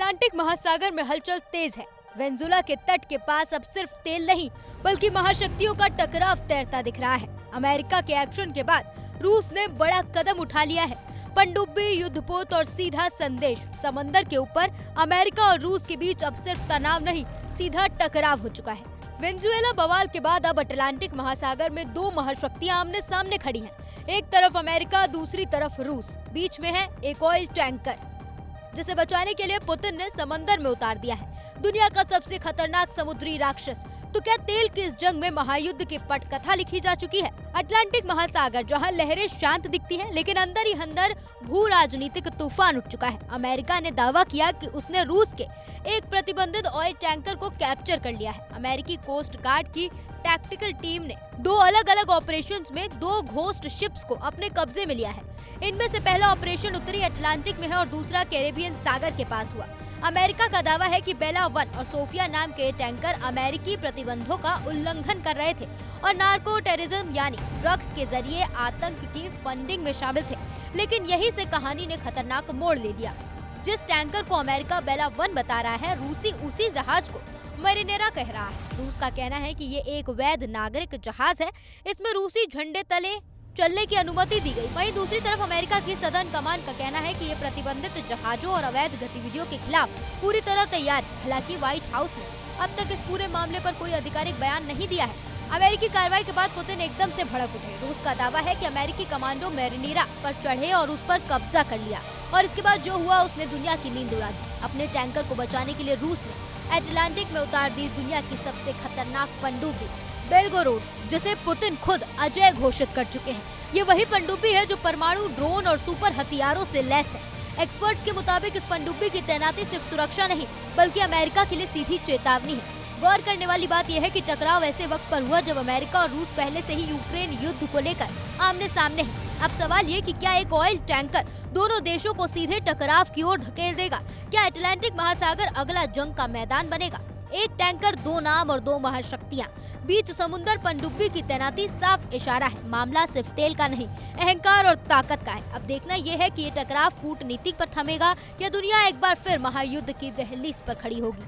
Atlantic महासागर में हलचल तेज है। वेनेजुएला के तट के पास अब सिर्फ तेल नहीं बल्कि महाशक्तियों का टकराव तैरता दिख रहा है। अमेरिका के एक्शन के बाद रूस ने बड़ा कदम उठा लिया है। पनडुब्बी, युद्धपोत और सीधा संदेश। समंदर के ऊपर अमेरिका और रूस के बीच अब सिर्फ तनाव नहीं, सीधा टकराव हो चुका है। वेनेजुएला बवाल के बाद अब अटलांटिक महासागर में दो महाशक्तियां आमने सामने खड़ी हैं। एक तरफ अमेरिका, दूसरी तरफ रूस। बीच में है एक ऑयल टैंकर जिसे बचाने के लिए पुतिन ने समंदर में उतार दिया है। दुनिया का सबसे खतरनाक समुद्री राक्षस। तो क्या तेल की इस जंग में महायुद्ध की पटकथा लिखी जा चुकी है? अटलांटिक महासागर जहां लहरें शांत दिखती हैं, लेकिन अंदर ही अंदर भू राजनीतिक तूफान उठ चुका है। अमेरिका ने दावा किया कि उसने रूस के एक प्रतिबंधित ऑयल टैंकर को कैप्चर कर लिया है। अमेरिकी कोस्ट गार्ड की टैक्टिकल टीम ने दो अलग अलग ऑपरेशंस में दो घोस्ट शिप्स को अपने कब्जे में लिया है। इनमें से पहला ऑपरेशन उत्तरी अटलांटिक में है और दूसरा कैरेबियन सागर के पास हुआ। अमेरिका का दावा है कि बेला 1 और सोफिया नाम के टैंकर अमेरिकी प्रतिबंधों का उल्लंघन कर रहे थे और नार्को टेररिज्म यानी ड्रग्स के जरिए आतंक की फंडिंग में शामिल थे। लेकिन यही से कहानी ने खतरनाक मोड़ ले लिया। जिस टैंकर को अमेरिका बेला 1 बता रहा है, रूसी उसी जहाज को मैरिनेरा कह रहा है। रूस का कहना है कि ये एक वैध नागरिक जहाज है। इसमें रूसी झंडे तले चलने की अनुमति दी गई। वहीं दूसरी तरफ अमेरिका की सदर्न कमान का कहना है कि ये प्रतिबंधित जहाजों और अवैध गतिविधियों के खिलाफ पूरी तरह तैयार है। हालांकि व्हाइट हाउस ने अब तक इस पूरे मामले पर कोई आधिकारिक बयान नहीं दिया है। अमेरिकी कार्रवाई के बाद पुतिन एकदम से भड़क उठे। रूस का दावा है कि अमेरिकी कमांडो मैरिनेरा पर चढ़े और उस पर कब्जा कर लिया और इसके बाद जो हुआ उसने दुनिया की नींद उड़ा दी। अपने टैंकर को बचाने के लिए रूस ने अटलांटिक में उतार दी दुनिया की सबसे खतरनाक पनडुब्बी बेलगोरोड, जिसे पुतिन खुद अजय घोषित कर चुके हैं। ये वही पनडुब्बी है जो परमाणु, ड्रोन और सुपर हथियारों से लैस है। एक्सपर्ट्स के मुताबिक इस पनडुब्बी की तैनाती सिर्फ सुरक्षा नहीं बल्कि अमेरिका के लिए सीधी चेतावनी है। गौर करने वाली बात यह है कि टकराव ऐसे वक्त पर हुआ जब अमेरिका और रूस पहले से ही यूक्रेन युद्ध को लेकर आमने सामने हैं। अब सवाल ये कि क्या एक ऑयल टैंकर दोनों देशों को सीधे टकराव की ओर धकेल देगा? क्या अटलांटिक महासागर अगला जंग का मैदान बनेगा? एक टैंकर, दो नाम और दो महाशक्तियां, बीच समुद्र, पनडुब्बी की तैनाती साफ इशारा है। मामला सिर्फ तेल का नहीं, अहंकार और ताकत का है। अब देखना यह है कि ये टकराव कूटनीति पर थमेगा या दुनिया एक बार फिर महायुद्ध की दहलीज पर खड़ी होगी।